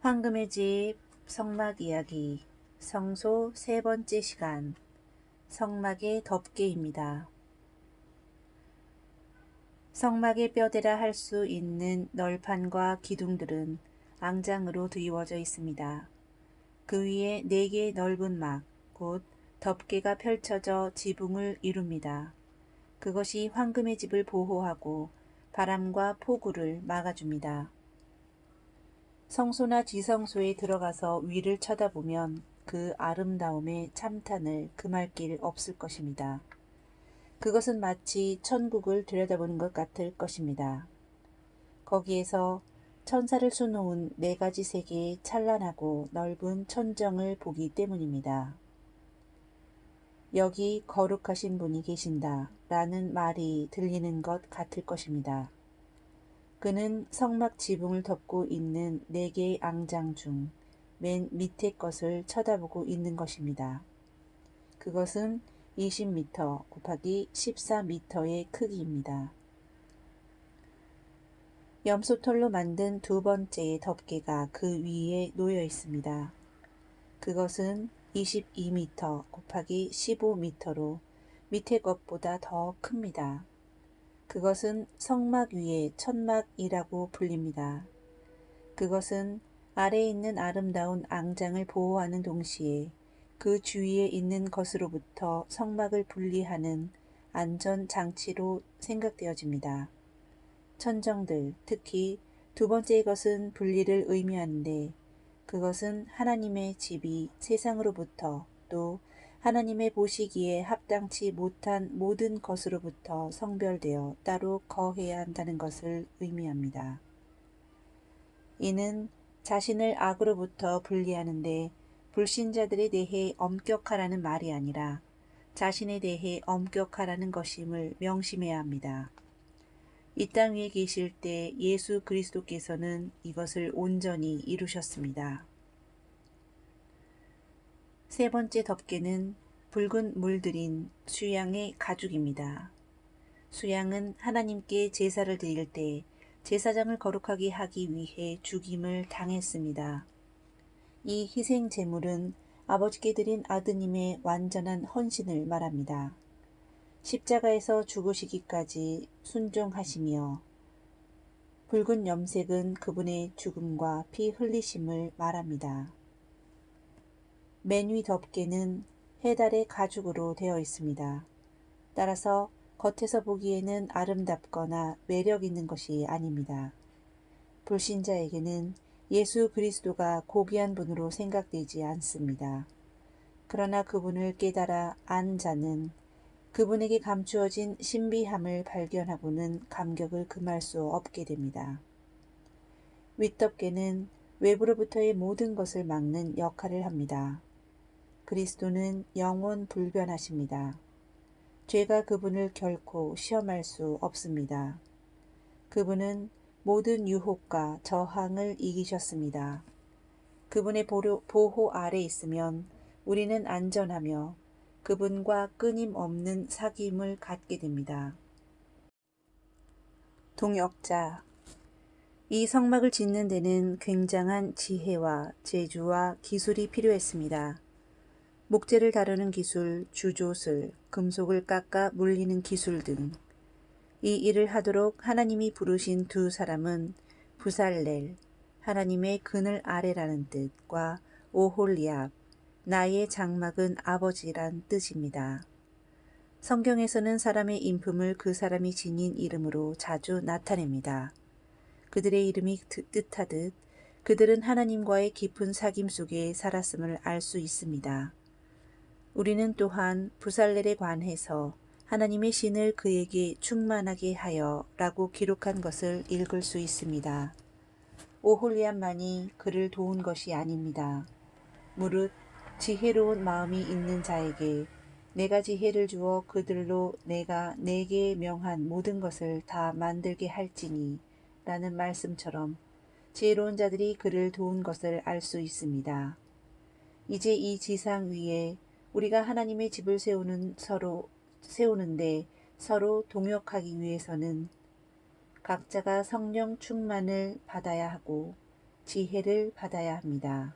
황금의 집 성막 이야기 성소 세 번째 시간 성막의 덮개입니다. 성막의 뼈대라 할 수 있는 널판과 기둥들은 앙장으로 드리워져 있습니다. 그 위에 4개의 넓은 막, 곧 덮개가 펼쳐져 지붕을 이룹니다. 그것이 황금의 집을 보호하고 바람과 폭우를 막아줍니다. 성소나 지성소에 들어가서 위를 쳐다보면 그 아름다움에 참탄을 금할 길 없을 것입니다. 그것은 마치 천국을 들여다보는 것 같을 것입니다. 거기에서 천사를 수놓은 4가지 세계의 찬란하고 넓은 천정을 보기 때문입니다. 여기 거룩하신 분이 계신다 라는 말이 들리는 것 같을 것입니다. 그는 성막 지붕을 덮고 있는 4개의 앙장 중 맨 밑에 것을 쳐다보고 있는 것입니다. 그것은 20m 곱하기 14m의 크기입니다. 염소털로 만든 2번째의 덮개가 그 위에 놓여 있습니다. 그것은 22m 곱하기 15m로 밑에 것보다 더 큽니다. 그것은 성막 위의 천막이라고 불립니다. 그것은 아래에 있는 아름다운 앙장을 보호하는 동시에 그 주위에 있는 것으로부터 성막을 분리하는 안전장치로 생각되어집니다. 천정들, 특히 2번째의 것은 분리를 의미하는데 그것은 하나님의 집이 세상으로부터 또 하나님의 보시기에 합당치 못한 모든 것으로부터 성별되어 따로 거해야 한다는 것을 의미합니다. 이는 자신을 악으로부터 분리하는데 불신자들에 대해 엄격하라는 말이 아니라 자신에 대해 엄격하라는 것임을 명심해야 합니다. 이 땅 위에 계실 때 예수 그리스도께서는 이것을 온전히 이루셨습니다. 세 번째 덮개는 붉은 물들인 수양의 가죽입니다. 수양은 하나님께 제사를 드릴 때 제사장을 거룩하게 하기 위해 죽임을 당했습니다. 이 희생 제물은 아버지께 드린 아드님의 완전한 헌신을 말합니다. 십자가에서 죽으시기까지 순종하시며 붉은 염색은 그분의 죽음과 피 흘리심을 말합니다. 맨 위 덮개는 해달의 가죽으로 되어 있습니다. 따라서 겉에서 보기에는 아름답거나 매력 있는 것이 아닙니다. 불신자에게는 예수 그리스도가 고귀한 분으로 생각되지 않습니다. 그러나 그분을 깨달아 안 자는 그분에게 감추어진 신비함을 발견하고는 감격을 금할 수 없게 됩니다. 윗덮개는 외부로부터의 모든 것을 막는 역할을 합니다. 그리스도는 영원 불변하십니다. 죄가 그분을 결코 시험할 수 없습니다. 그분은 모든 유혹과 저항을 이기셨습니다. 그분의 보호 아래 있으면 우리는 안전하며 그분과 끊임없는 사귐을 갖게 됩니다. 동역자. 이 성막을 짓는 데는 굉장한 지혜와 재주와 기술이 필요했습니다. 목재를 다루는 기술, 주조술, 금속을 깎아 물리는 기술 등 이 일을 하도록 하나님이 부르신 2사람은 부살렐, 하나님의 그늘 아래라는 뜻과 오홀리압, 나의 장막은 아버지란 뜻입니다. 성경에서는 사람의 인품을 그 사람이 지닌 이름으로 자주 나타냅니다. 그들의 이름이 뜻하듯 그들은 하나님과의 깊은 사귐 속에 살았음을 알 수 있습니다. 우리는 또한 부살렐에 관해서 하나님의 신을 그에게 충만하게 하여 라고 기록한 것을 읽을 수 있습니다. 오홀리압만이 그를 도운 것이 아닙니다. 무릇 지혜로운 마음이 있는 자에게 내가 지혜를 주어 그들로 내가 내게 명한 모든 것을 다 만들게 할지니 라는 말씀처럼 지혜로운 자들이 그를 도운 것을 알 수 있습니다. 이제 이 지상 위에 우리가 하나님의 집을 세우는데 서로 동역하기 위해서는 각자가 성령 충만을 받아야 하고 지혜를 받아야 합니다.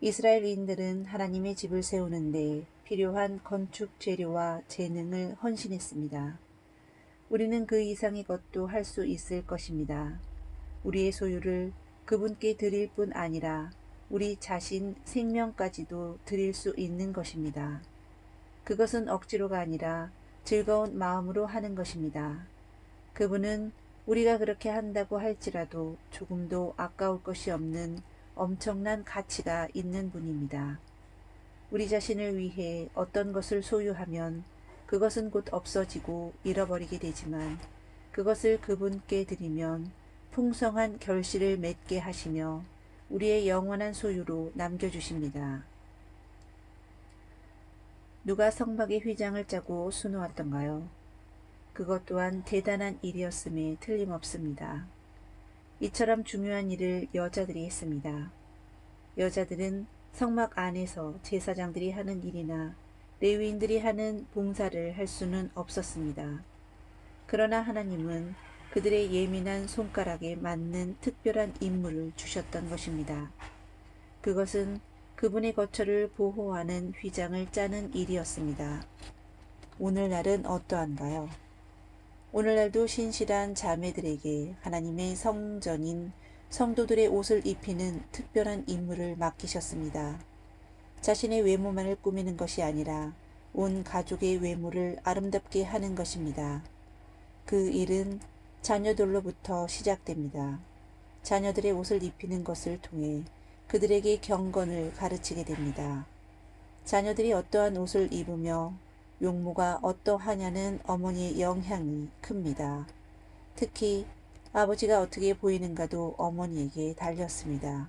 이스라엘인들은 하나님의 집을 세우는데 필요한 건축 재료와 재능을 헌신했습니다. 우리는 그 이상의 것도 할 수 있을 것입니다. 우리의 소유를 그분께 드릴 뿐 아니라 우리 자신 생명까지도 드릴 수 있는 것입니다. 그것은 억지로가 아니라 즐거운 마음으로 하는 것입니다. 그분은 우리가 그렇게 한다고 할지라도 조금도 아까울 것이 없는 엄청난 가치가 있는 분입니다. 우리 자신을 위해 어떤 것을 소유하면 그것은 곧 없어지고 잃어버리게 되지만 그것을 그분께 드리면 풍성한 결실을 맺게 하시며 우리의 영원한 소유로 남겨주십니다. 누가 성막의 휘장을 짜고 수놓았던가요? 그것 또한 대단한 일이었음에 틀림없습니다. 이처럼 중요한 일을 여자들이 했습니다. 여자들은 성막 안에서 제사장들이 하는 일이나 레위인들이 하는 봉사를 할 수는 없었습니다. 그러나 하나님은 그들의 예민한 손가락에 맞는 특별한 임무를 주셨던 것입니다. 그것은 그분의 거처를 보호하는 휘장을 짜는 일이었습니다. 오늘날은 어떠한가요? 오늘날도 신실한 자매들에게 하나님의 성전인 성도들의 옷을 입히는 특별한 임무를 맡기셨습니다. 자신의 외모만을 꾸미는 것이 아니라 온 가족의 외모를 아름답게 하는 것입니다. 그 일은 자녀들로부터 시작됩니다. 자녀들의 옷을 입히는 것을 통해 그들에게 경건을 가르치게 됩니다. 자녀들이 어떠한 옷을 입으며 용모가 어떠하냐는 어머니의 영향이 큽니다. 특히 아버지가 어떻게 보이는가도 어머니에게 달렸습니다.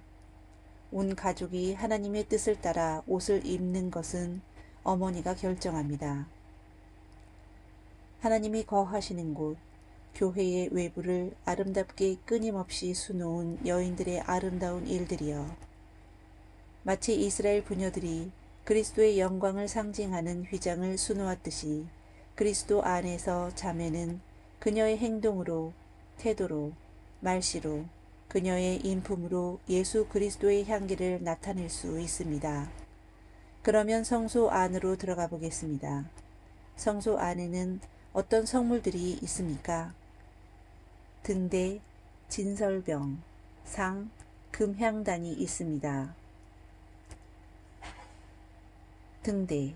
온 가족이 하나님의 뜻을 따라 옷을 입는 것은 어머니가 결정합니다. 하나님이 거하시는 곳, 교회의 외부를 아름답게 끊임없이 수놓은 여인들의 아름다운 일들이여. 마치 이스라엘 부녀들이 그리스도의 영광을 상징하는 휘장을 수놓았듯이 그리스도 안에서 자매는 그녀의 행동으로, 태도로, 말씨로, 그녀의 인품으로 예수 그리스도의 향기를 나타낼 수 있습니다. 그러면 성소 안으로 들어가 보겠습니다. 성소 안에는 어떤 성물들이 있습니까? 등대, 진설병, 상, 금향단이 있습니다. 등대.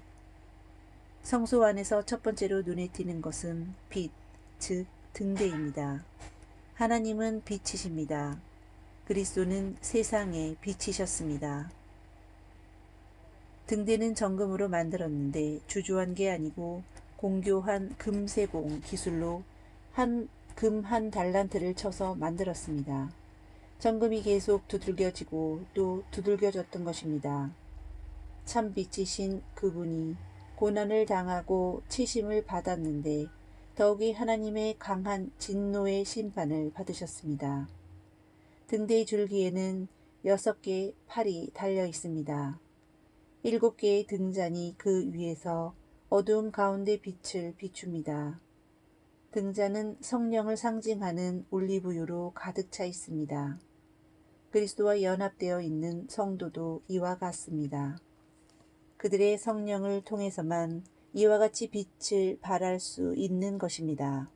성소 안에서 첫 번째로 눈에 띄는 것은 빛, 즉 등대입니다. 하나님은 빛이십니다. 그리스도는 세상의 빛이셨습니다. 등대는 정금으로 만들었는데 주조한 게 아니고 공교한 금세공 기술로 금 한 달란트를 쳐서 만들었습니다. 정금이 계속 두들겨지고 또 두들겨졌던 것입니다. 참 빛이신 그분이 고난을 당하고 치심을 받았는데 더욱이 하나님의 강한 진노의 심판을 받으셨습니다. 등대의 줄기에는 6개의 팔이 달려 있습니다. 7개의 등잔이 그 위에서 어두움 가운데 빛을 비춥니다. 등잔은 성령을 상징하는 올리브유로 가득 차 있습니다. 그리스도와 연합되어 있는 성도도 이와 같습니다. 그들의 성령을 통해서만 이와 같이 빛을 발할 수 있는 것입니다.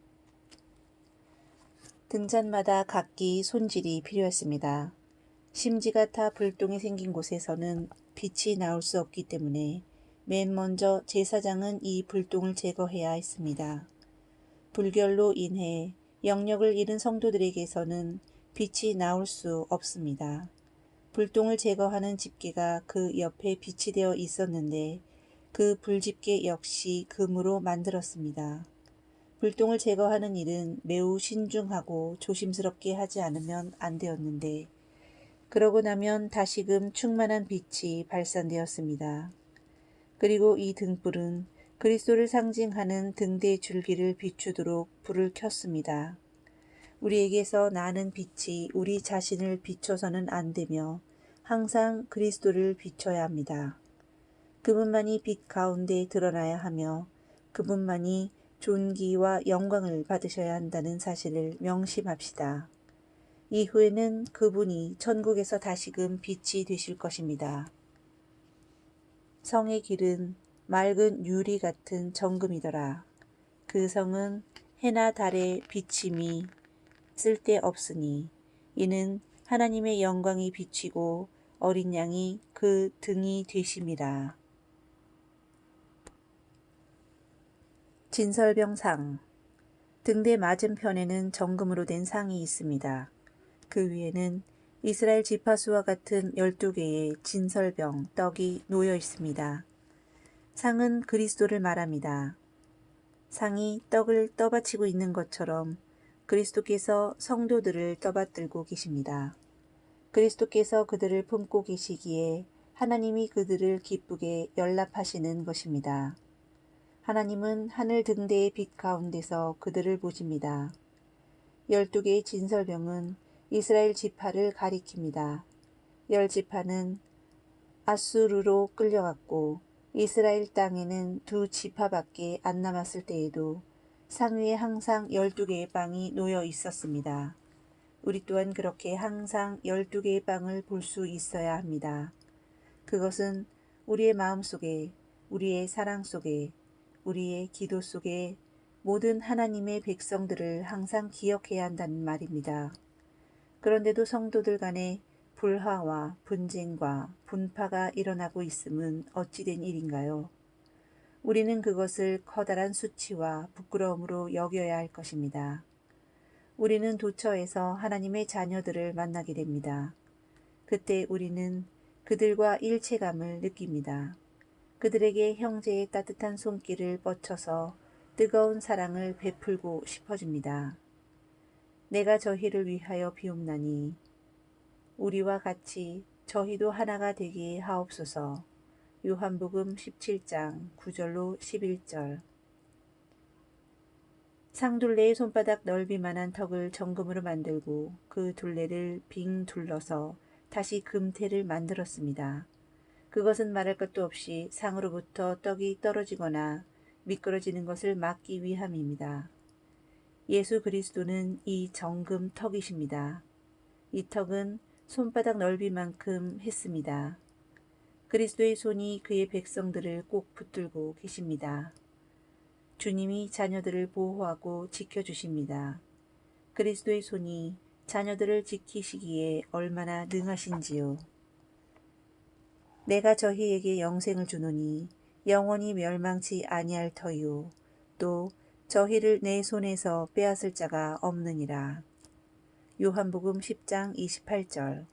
등잔마다 각기 손질이 필요했습니다. 심지가 타 불똥이 생긴 곳에서는 빛이 나올 수 없기 때문에 맨 먼저 제사장은 이 불똥을 제거해야 했습니다. 불결로 인해 영력을 잃은 성도들에게서는 빛이 나올 수 없습니다. 불똥을 제거하는 집게가 그 옆에 비치되어 있었는데 그 불집게 역시 금으로 만들었습니다. 불똥을 제거하는 일은 매우 신중하고 조심스럽게 하지 않으면 안 되었는데 그러고 나면 다시금 충만한 빛이 발산되었습니다. 그리고 이 등불은 그리스도를 상징하는 등대 줄기를 비추도록 불을 켰습니다. 우리에게서 나는 빛이 우리 자신을 비춰서는 안 되며 항상 그리스도를 비춰야 합니다. 그분만이 빛 가운데 드러나야 하며 그분만이 존귀와 영광을 받으셔야 한다는 사실을 명심합시다. 이후에는 그분이 천국에서 다시금 빛이 되실 것입니다. 성의 길은 맑은 유리 같은 정금이더라. 그 성은 해나 달의 비침이 쓸데없으니 이는 하나님의 영광이 비치고 어린 양이 그 등이 되심이라. 진설병상. 등대 맞은편에는 정금으로 된 상이 있습니다. 그 위에는 이스라엘 지파수와 같은 12개의 진설병, 떡이 놓여 있습니다. 상은 그리스도를 말합니다. 상이 떡을 떠받치고 있는 것처럼 그리스도께서 성도들을 떠받들고 계십니다. 그리스도께서 그들을 품고 계시기에 하나님이 그들을 기쁘게 연락하시는 것입니다. 하나님은 하늘 등대의 빛 가운데서 그들을 보십니다. 12개의 진설병은 이스라엘 지파를 가리킵니다. 10지파는 아수르로 끌려갔고 이스라엘 땅에는 2지파밖에 안 남았을 때에도 상 위에 항상 12개의 빵이 놓여 있었습니다. 우리 또한 그렇게 항상 12개의 빵을 볼 수 있어야 합니다. 그것은 우리의 마음 속에, 우리의 사랑 속에, 우리의 기도 속에 모든 하나님의 백성들을 항상 기억해야 한다는 말입니다. 그런데도 성도들 간에 불화와 분쟁과 분파가 일어나고 있음은 어찌된 일인가요? 우리는 그것을 커다란 수치와 부끄러움으로 여겨야 할 것입니다. 우리는 도처에서 하나님의 자녀들을 만나게 됩니다. 그때 우리는 그들과 일체감을 느낍니다. 그들에게 형제의 따뜻한 손길을 뻗쳐서 뜨거운 사랑을 베풀고 싶어집니다. 내가 저희를 위하여 비옵나니 우리와 같이 저희도 하나가 되게 하옵소서. 요한복음 17장 9절로 11절. 상둘레의 손바닥 넓이만한 턱을 정금으로 만들고 그 둘레를 빙 둘러서 다시 금태를 만들었습니다. 그것은 말할 것도 없이 상으로부터 떡이 떨어지거나 미끄러지는 것을 막기 위함입니다. 예수 그리스도는 이 정금 턱이십니다. 이 턱은 손바닥 넓이만큼 했습니다. 그리스도의 손이 그의 백성들을 꼭 붙들고 계십니다. 주님이 자녀들을 보호하고 지켜주십니다. 그리스도의 손이 자녀들을 지키시기에 얼마나 능하신지요. 내가 저희에게 영생을 주노니 영원히 멸망치 아니할 터이요 또 저희를 내 손에서 빼앗을 자가 없느니라. 요한복음 10장 28절.